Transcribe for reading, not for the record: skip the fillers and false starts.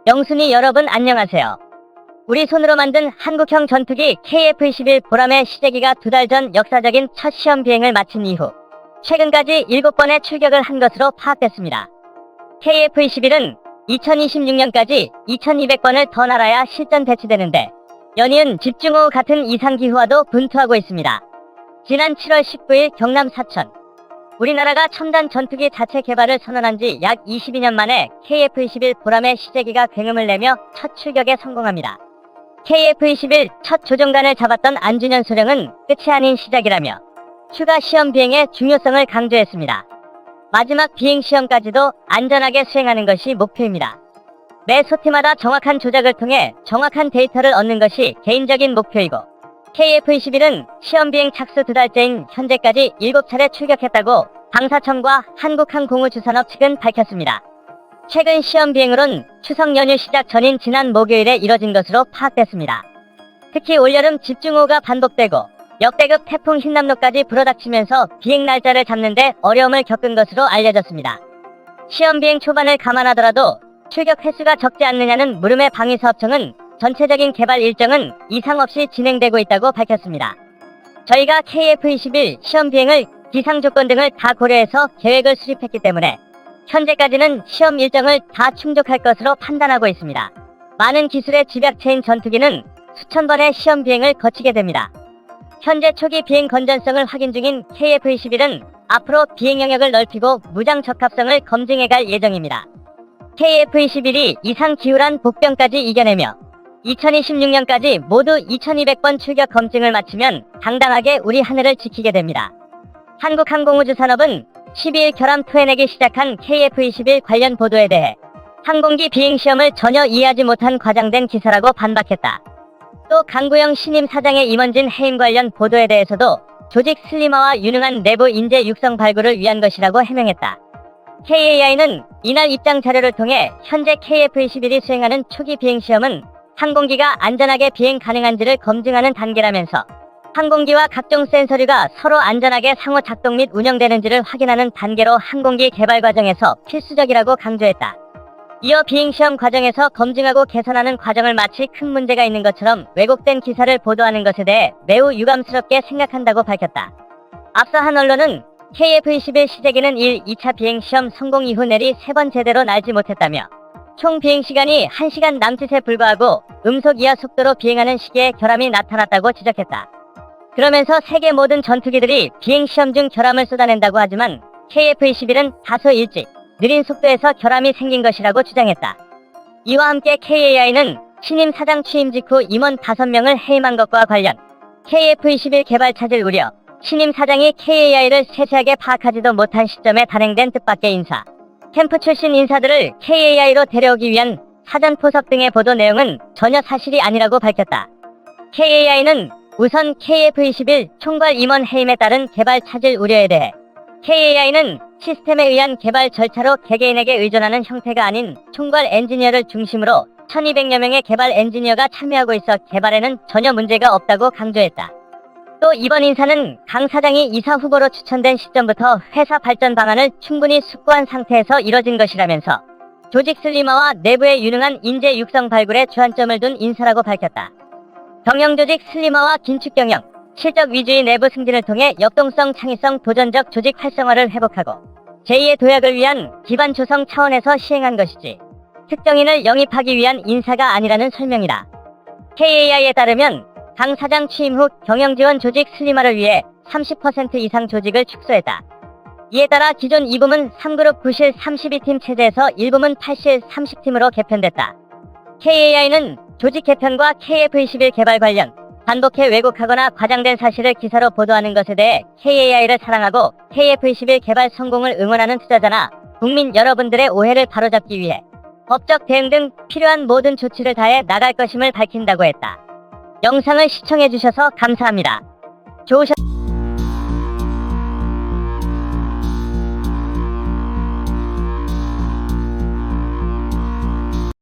영순이 여러분 안녕하세요. 우리 손으로 만든 한국형 전투기 KF-21 보람의 시제기가 2달 전 역사적인 첫 시험 비행을 마친 이후 최근까지 7번의 출격을 한 것으로 파악됐습니다. KF-21은 2026년까지 2200번을 더 날아야 실전 배치되는데 연이은 집중호우 같은 이상기후와도 분투하고 있습니다. 지난 7월 19일 경남 사천 우리나라가 첨단 전투기 자체 개발을 선언한 지 약 22년 만에 KF-21 보람의 시제기가 굉음을 내며 첫 출격에 성공합니다. KF-21 첫 조종관을 잡았던 안준현 소령은 끝이 아닌 시작이라며 추가 시험 비행의 중요성을 강조했습니다. 마지막 비행 시험까지도 안전하게 수행하는 것이 목표입니다. 매 소티마다 정확한 조작을 통해 정확한 데이터를 얻는 것이 개인적인 목표이고 KF-21은 시험 비행 착수 2달째인 현재까지 7차례 출격했다고 방사청과 한국항공우주산업 측은 밝혔습니다. 최근 시험 비행으론 추석 연휴 시작 전인 지난 목요일에 이뤄진 것으로 파악됐습니다. 특히 올여름 집중호우가 반복되고 역대급 태풍 흰남노까지 불어닥치면서 비행 날짜를 잡는 데 어려움을 겪은 것으로 알려졌습니다. 시험 비행 초반을 감안하더라도 출격 횟수가 적지 않느냐는 물음에 방위사업청은 전체적인 개발 일정은 이상 없이 진행되고 있다고 밝혔습니다. 저희가 KF-21 시험 비행을 기상 조건 등을 다 고려해서 계획을 수립했기 때문에 현재까지는 시험 일정을 다 충족할 것으로 판단하고 있습니다. 많은 기술의 집약체인 전투기는 수천 번의 시험 비행을 거치게 됩니다. 현재 초기 비행 건전성을 확인 중인 KF-21은 앞으로 비행 영역을 넓히고 무장 적합성을 검증해갈 예정입니다. KF-21이 이상 기후란 복병까지 이겨내며 2026년까지 모두 2200번 출격 검증을 마치면 당당하게 우리 하늘을 지키게 됩니다. 한국항공우주산업은 12일 결함 토해내기 시작한 KF-21 관련 보도에 대해 항공기 비행시험을 전혀 이해하지 못한 과장된 기사라고 반박했다. 또 강구영 신임 사장의 임원진 해임 관련 보도에 대해서도 조직 슬림화와 유능한 내부 인재 육성 발굴을 위한 것이라고 해명했다. KAI는 이날 입장 자료를 통해 현재 KF-21이 수행하는 초기 비행시험은 항공기가 안전하게 비행 가능한지를 검증하는 단계라면서 항공기와 각종 센서류가 서로 안전하게 상호 작동 및 운영되는지를 확인하는 단계로 항공기 개발 과정에서 필수적이라고 강조했다. 이어 비행시험 과정에서 검증하고 개선하는 과정을 마치 큰 문제가 있는 것처럼 왜곡된 기사를 보도하는 것에 대해 매우 유감스럽게 생각한다고 밝혔다. 앞서 한 언론은 KF-21 시제기는 1, 2차 비행시험 성공 이후 내리 3번 제대로 날지 못했다며 총 비행시간이 1시간 남짓에 불과하고 음속 이하 속도로 비행하는 시기에 결함이 나타났다고 지적했다. 그러면서 세계 모든 전투기들이 비행시험 중 결함을 쏟아낸다고 하지만 KF-21은 다소 일찍, 느린 속도에서 결함이 생긴 것이라고 주장했다. 이와 함께 KAI는 신임 사장 취임 직후 임원 5명을 해임한 것과 관련 KF-21 개발 차질 우려, 신임 사장이 KAI를 세세하게 파악하지도 못한 시점에 단행된 뜻밖의 인사, 캠프 출신 인사들을 KAI로 데려오기 위한 사전 포섭 등의 보도 내용은 전혀 사실이 아니라고 밝혔다. KAI는 우선 KF-21 총괄 임원 해임에 따른 개발 차질 우려에 대해 KAI는 시스템에 의한 개발 절차로 개개인에게 의존하는 형태가 아닌 총괄 엔지니어를 중심으로 1200여 명의 개발 엔지니어가 참여하고 있어 개발에는 전혀 문제가 없다고 강조했다. 또 이번 인사는 강 사장이 이사 후보로 추천된 시점부터 회사 발전 방안을 충분히 숙고한 상태에서 이뤄진 것이라면서 조직 슬림화와 내부의 유능한 인재 육성 발굴에 주안점을 둔 인사라고 밝혔다. 경영 조직 슬림화와 긴축 경영, 실적 위주의 내부 승진을 통해 역동성, 창의성, 도전적 조직 활성화를 회복하고 제2의 도약을 위한 기반 조성 차원에서 시행한 것이지 특정인을 영입하기 위한 인사가 아니라는 설명이다. KAI에 따르면 강 사장 취임 후 경영지원 조직 슬림화를 위해 30% 이상 조직을 축소했다. 이에 따라 기존 2부문 3그룹 9실 32팀 체제에서 1부문 8실 30팀으로 개편됐다. KAI는 조직 개편과 KF-21 개발 관련 반복해 왜곡하거나 과장된 사실을 기사로 보도하는 것에 대해 KAI를 사랑하고 KF-21 개발 성공을 응원하는 투자자나 국민 여러분들의 오해를 바로잡기 위해 법적 대응 등 필요한 모든 조치를 다해 나갈 것임을 밝힌다고 했다. 영상을 시청해주셔서 감사합니다. 좋으셨